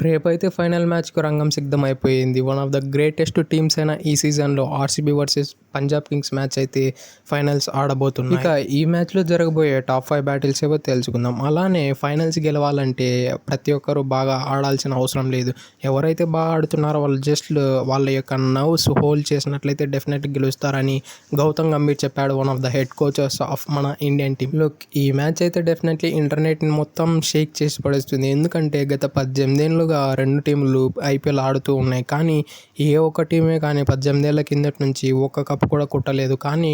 రేపైతే ఫైనల్ మ్యాచ్‌కు రంగం సిద్ధమైపోయింది. One of the greatest teams అయిన ఈ సీజన్‌లో RCB versus Punjab Kings match అయితే ఫైనల్స్ ఆడబోతున్నాయి. ఇక ఈ మ్యాచ్‌లో జరగబోయే టాప్ 5 బ్యాటిల్స్ ఏవో తెలుసుకుందాం. అలానే ఫైనల్స్ గెలవాలంటే ప్రతి ఒక్కరు బాగా ఆడాల్సిన అవసరం లేదు. ఎవరైతే బాగా ఆడుతున్నారో వాళ్ళు జస్ట్ వాళ్ళ యొక్క నర్వ్స్ హోల్డ్ చేసినట్లయితే డెఫినెట్‌గా గెలుస్తారని గౌతమ్ గంభీర్ చెప్పాడు. One of the head coaches of మన ఇండియన్ టీమ్. లుక్, ఈ మ్యాచ్ అయితే డెఫినెట్‌లీ ఇంటర్నెట్‌ని మొత్తం షేక్ చేసి పడేస్తుంది. ఎందుకంటే గత 18 ఏళ్లుగా రెండు టీంలు ఐపీఎల్ ఆడుతూ ఉన్నాయి. కానీ ఏ ఒక్క టీమే కానీ 18 ఏళ్ల కిందటి నుంచి ఒక్క కప్ కూడా కొట్టలేదు. కానీ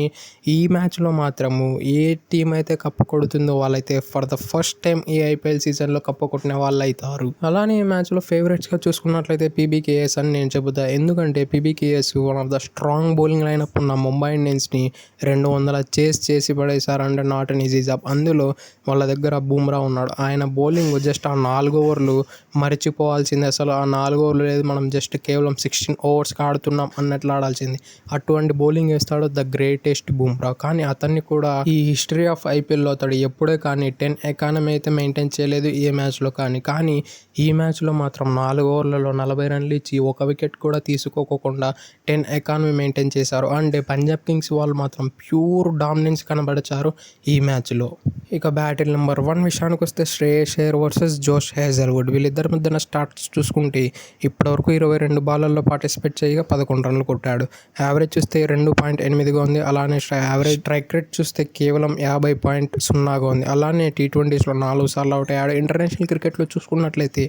ఈ మ్యాచ్‌లో మాత్రము ఏ టీం అయితే కప్పు కొడుతుందో వాళ్ళైతే ఫర్ ద ఫస్ట్ టైం ఈ ఐపీఎల్ సీజన్‌లో కప్పు కొట్టిన వాళ్ళు అవుతారు. అలానే ఈ మ్యాచ్‌లో ఫేవరెట్స్‌గా చూసుకున్నట్లయితే పీబీకేఎస్ అని నేను చెబుతా. ఎందుకంటే PBKS one of the strong bowling lineup ఉన్న ముంబై ఇండియన్స్ని 200 చేసి పడేశారంటే నాట్ అన్ ఈజీ జాబ్. అందులో వాళ్ళ దగ్గర బూమ్రా ఉన్నాడు. ఆయన బౌలింగ్ జస్ట్ ఆ 4 ఓవర్లు మరిచిపోవాల్సింది. అసలు ఆ 4 ఓవర్లు లేదు, మనం జస్ట్ కేవలం 16 ఓవర్స్కి ఆడుతున్నాం అన్నట్లు ఆడాల్సింది. అటువంటి బౌలింగ్ వేస్తాడు ద గ్రేటెస్ట్ బూమ్రా. కానీ అతన్ని కూడా ఈ హిస్టరీ ఆఫ్ ఐపీఎల్లో అతడు ఎప్పుడే కానీ 10 ఎకానమీ అయితే మెయింటైన్ చేయలేదు ఏ మ్యాచ్లో కానీ ఈ మ్యాచ్లో మాత్రం 4 ఓవర్లలో 40 రన్లు ఇచ్చి ఒక వికెట్ కూడా తీసుకోకుండా 10 ఎకానమీ మెయింటైన్ చేశారు. అంటే పంజాబ్ కింగ్స్ వాళ్ళు మాత్రం ప్యూర్ డామినెన్స్ కనబరిచారు ఈ మ్యాచ్లో. ఇక బ్యాటిల్ నెంబర్ 1 విషయానికి వస్తే శ్రేయస్ అయ్యర్ వర్సెస్ జోష్ హేజల్వుడ్. వీళ్ళిద్దరి మధ్యన స్టార్ట్స్ చూసుకుంటే ఇప్పటివరకు 22 బాలల్లో పార్టిసిపేట్ చేయగా 11 రన్లు కొట్టాడు. యావరేజ్ చూస్తే 2.8గా ఉంది. అలానే యావరేజ్ స్ట్రైక్ రేట్ చూస్తే కేవలం 50.0గా ఉంది. అలానే టీ20స్లో 4 సార్లు అవుట్ అయ్యాడు. ఇంటర్నేషనల్ క్రికెట్లో చూసుకున్నట్లయితే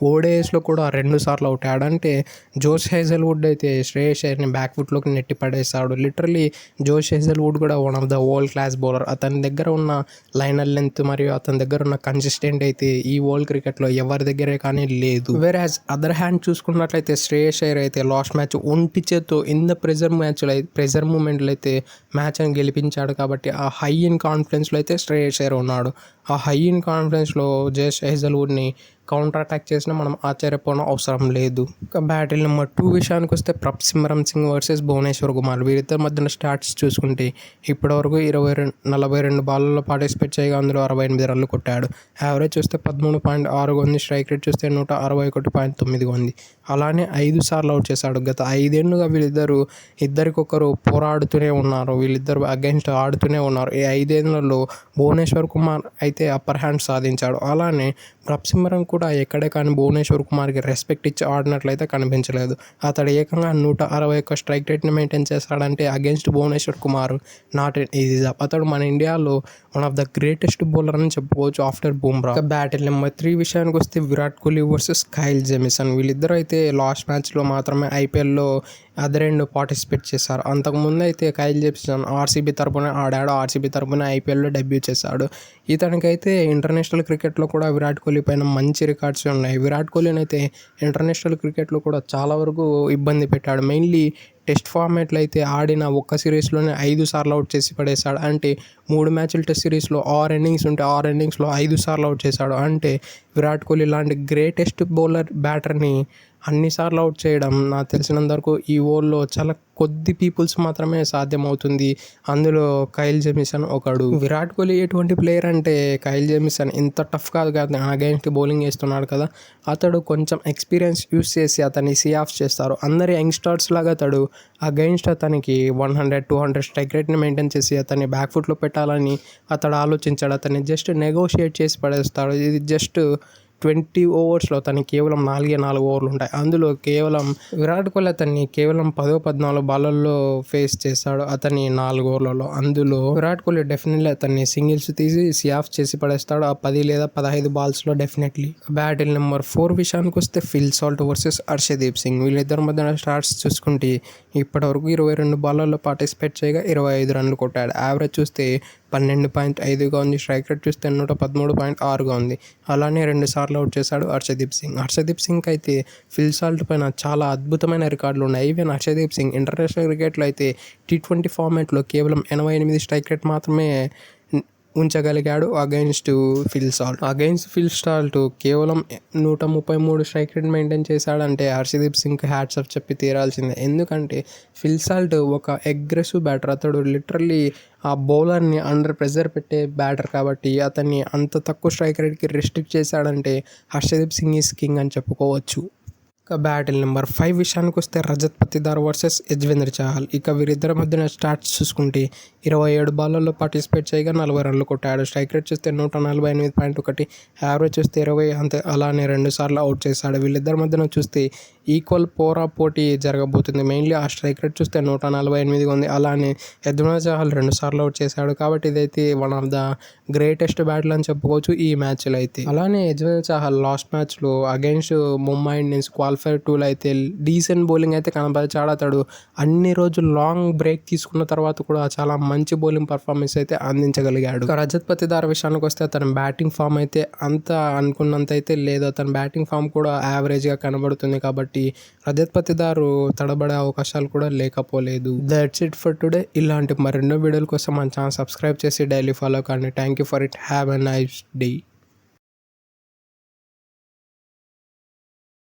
ఓడిఐస్లో కూడా 2 సార్లు అవుట్ అయ్యాడు. అంటే జోష్ హేజల్వుడ్ అయితే శ్రేయస్ అయ్యర్ని బ్యాక్ ఫుట్లోకి నెట్టి పడేశాడు. లిటరలీ జోష్ హేజల్వుడ్ కూడా one of the world class bowler. అతని దగ్గర ఉన్న లైనర్ లెంత్ మరియు అతని దగ్గర ఉన్న కన్సిస్టెంట్ అయితే ఈ వరల్డ్ క్రికెట్లో ఎవరి దగ్గరే కానీ లేదు. వేర్ యాజ్ అదర్ హ్యాండ్ చూసుకున్నట్లయితే శ్రేయస్ అయ్యర్ అయితే లాస్ట్ మ్యాచ్ ఒంటి చేత్తో ఇన్ ద ప్రెజర్ మూమెంట్లో అయితే మ్యాచ్ అని గెలిపించాడు. కాబట్టి ఆ హై ఇన్ కాన్ఫిడెన్స్లో అయితే శ్రేయస్ అయ్యర్ ఉన్నాడు. ఆ హై ఇన్ కాన్ఫిడెన్స్లో జోష్ హేజల్వుడ్ని కౌంటర్ అటాక్ చేసినా మనం ఆశ్చర్యపోవడం అవసరం లేదు. ఇక బ్యాటిల్ నెంబర్ 2 విషయానికి వస్తే ప్రప్సిమరన్ సింగ్ వర్సెస్ భువనేశ్వర్ కుమార్. వీరిద్దరి మధ్యన స్టాట్స్ చూసుకుంటే ఇప్పటివరకు 42 బాల్లో పార్టిసిపేట్ చేయగా అందులో 68 రన్లు కొట్టాడు. యావరేజ్ చూస్తే 13.6గా ఉంది. స్ట్రైక్ రేట్ చూస్తే 161.9గా ఉంది. అలానే 5 సార్లు అవుట్ చేశాడు. గత 5 ఏళ్లుగా ఇద్దరికొకరు పోరాడుతూనే ఉన్నారు. వీళ్ళిద్దరు అగైన్స్ట్ ఆడుతూనే ఉన్నారు. ఈ 5 ఏళ్లలో భువనేశ్వర్ కుమార్ అయితే అప్పర్ హ్యాండ్ సాధించాడు. అలానే ప్రప్సిమరన్ కూడా ఎక్కడే కానీ భువనేశ్వర్ కుమార్కి రెస్పెక్ట్ ఇచ్చి ఆడినట్లయితే కనిపించలేదు. అతడు ఏకంగా 161 స్ట్రైక్ రేట్ని మెయింటైన్ చేస్తాడంటే against Bhuvneshwar Kumar not an easy job. అతడు మన ఇండియాలో one of the greatest bowler అని చెప్పుకోవచ్చు ఆఫ్టర్ బూమ్రా. బ్యాటిల్ నెంబర్ 3 విషయానికి వస్తే Virat Kohli versus Kyle Jamieson. వీళ్ళిద్దరూ అయితే లాస్ట్ మ్యాచ్లో మాత్రమే ఐపీఎల్లో అదరెండు పార్టిసిపేట్ చేశారు. అంతకుముందు అయితే కైల్ జెమిసన్ ఆర్సీబీ తరపున ఆడాడు. ఆర్సీబీ తరపున ఐపీఎల్లో డెబ్యూ చేశాడు. ఇతనికైతే ఇంటర్నేషనల్ క్రికెట్లో కూడా విరాట్ కోహ్లీ పైన మంచి రికార్డ్స్ ఉన్నాయి. విరాట్ కోహ్లీని అయితే ఇంటర్నేషనల్ క్రికెట్లో కూడా చాలా వరకు ఇబ్బంది పెట్టాడు. మెయిన్లీ టెస్ట్ ఫార్మాట్లో అయితే ఆడిన ఒక్క సిరీస్లోనే 5 సార్లు అవుట్ చేసి పడేశాడు. అంటే 3 మ్యాచ్లు టెస్ట్ సిరీస్లో 6 ఇన్నింగ్స్ ఉంటే 6 ఇన్నింగ్స్లో 5 సార్లు అవుట్ చేశాడు. అంటే విరాట్ కోహ్లీ లాంటి గ్రేటెస్ట్ బౌలర్ బ్యాటర్ని అన్నిసార్లు అవుట్ చేయడం నాకు తెలిసినంత వరకు ఈ వరల్డ్లో చాలా కొద్ది పీపుల్స్ మాత్రమే సాధ్యమవుతుంది. అందులో కైల్ జెమిసన్ ఒకడు. విరాట్ కోహ్లీ ఎటువంటి ప్లేయర్ అంటే కైల్ జెమిసన్ ఇంత టఫ్ కాదు కదా, అగైన్స్ట్ బౌలింగ్ వేస్తున్నాడు కదా, అతడు కొంచెం ఎక్స్పీరియన్స్ యూస్ చేసి అతన్ని సీ ఆఫ్ చేస్తారు. అందరి యంగ్స్టర్స్ లాగా అతడు అగైన్స్ట్ అతనికి 100-200 స్ట్రైక్ రేట్ని మెయింటైన్ చేసి అతన్ని బ్యాక్ ఫుట్లో పెట్టాలని అతడు ఆలోచించాడు. అతన్ని జస్ట్ నెగోషియేట్ చేసి పడేస్తాడు. ఇది జస్ట్ 20 ఓవర్స్లో తనకి కేవలం 4 ఓవర్లు ఉంటాయి. అందులో కేవలం విరాట్ కోహ్లీ అతన్ని కేవలం 14 బాలల్లో ఫేస్ చేస్తాడు అతని 4 ఓవర్లలో. అందులో విరాట్ కోహ్లీ డెఫినెట్లీ అతన్ని సింగిల్స్ తీసి సీ ఆఫ్ చేసి పడేస్తాడు ఆ 10 లేదా 15 బాల్స్లో డెఫినెట్లీ. బ్యాటిల్ నెంబర్ 4 విషయానికి వస్తే Phil Salt versus Harshdeep Singh. వీళ్ళిద్దరి మధ్యన స్టార్ట్స్ చూసుకుంటే ఇప్పటివరకు 22 బాలల్లో పార్టిసిపేట్ చేయగా 25 రన్లు కొట్టాడు. యావరేజ్ చూస్తే 12.5గా ఉంది. స్ట్రైక్ రేట్ చూస్తే 113.6గా ఉంది. అలానే 2 సార్లు అవుట్ చేశాడు హర్షదీప్ సింగ్ అయితే ఫిల్ సాల్ట్ పైన చాలా అద్భుతమైన రికార్డులు ఉన్నాయి. ఈవెన్ హర్షదీప్ సింగ్ ఇంటర్నేషనల్ క్రికెట్లో అయితే టీ20 ఫార్మాట్లో కేవలం 88 స్ట్రైక్ రేట్ మాత్రమే ఉంచగలిగాడు అగైన్స్ట్ ఫిల్ సాల్ట్ కేవలం 133 స్ట్రైక్ రేట్ మెయింటైన్ చేశాడంటే హర్షదీప్ సింగ్ హ్యాట్స్ ఆఫ్ చెప్పి తీరాల్సిందే. ఎందుకంటే ఫిల్ సాల్ట్ ఒక అగ్రెసివ్ బ్యాటర్. అతడు లిటరల్లీ ఆ బౌలర్ని అండర్ ప్రెజర్ పెట్టే బ్యాటర్ కాబట్టి అతన్ని అంత తక్కువ స్ట్రైక్ రేట్కి రెస్ట్రిక్ట్ చేశాడంటే హర్షదీప్ సింగ్ ఈజ్ కింగ్ అని చెప్పుకోవచ్చు. ఇక బ్యాటిల్ నెంబర్ 5 విషయానికి వస్తే రజత్ పతిదార్ వర్సెస్ యజ్వేంద్ర చాహల్. ఇక వీరిద్దరి మధ్యన స్టాట్స్ చూసుకుంటే 27 బాళ్ళల్లో పార్టిసిపేట్ చేయగా 40 రన్లు కొట్టాడు. స్ట్రైక్ రేట్ చూస్తే 148.1, యావరేజ్ చూస్తే 20, అంతే. అలానే 2 సార్లు అవుట్ చేశాడు. వీళ్ళిద్దరి మధ్యన చూస్తే ఈక్వల్ పోటీ జరగబోతుంది. మెయిన్లీ ఆ స్ట్రైక్ రేట్ చూస్తే 148 ఉంది. అలానే యజ్వేంద్ర చాహల్ 2 సార్లు అవుట్ చేశాడు. కాబట్టి ఇదైతే one of the greatest battle అని చెప్పుకోవచ్చు ఈ మ్యాచ్లో అయితే. అలానే యజ్వేంద్ర చాహల్ లాస్ట్ మ్యాచ్లో అగైన్స్ట్ ముంబై ఇండియన్స్ క్వాలిఫైర్ 2లో అయితే డీసెంట్ బౌలింగ్ అయితే కనబరిచాడు. అతడు అన్ని రోజులు లాంగ్ బ్రేక్ తీసుకున్న తర్వాత కూడా చాలా మంచి బౌలింగ్ పర్ఫార్మెన్స్ అయితే అందించగలిగాడు. రజత్ పతిదార్ విషయానికి వస్తే అతని బ్యాటింగ్ ఫామ్ అయితే అంత అనుకున్నంత అయితే లేదు. అతని బ్యాటింగ్ ఫామ్ కూడా యావరేజ్గా కనబడుతుంది. కాబట్టి రజత్ పతిదారు తడబడే అవకాశాలు కూడా లేకపోలేదు. That's it for today. ఇలాంటి మరెన్నో వీడియోల కోసం మన ఛానల్ సబ్స్క్రైబ్ చేసి డైలీ ఫాలో కానీ. Thank you for it. Have a nice day.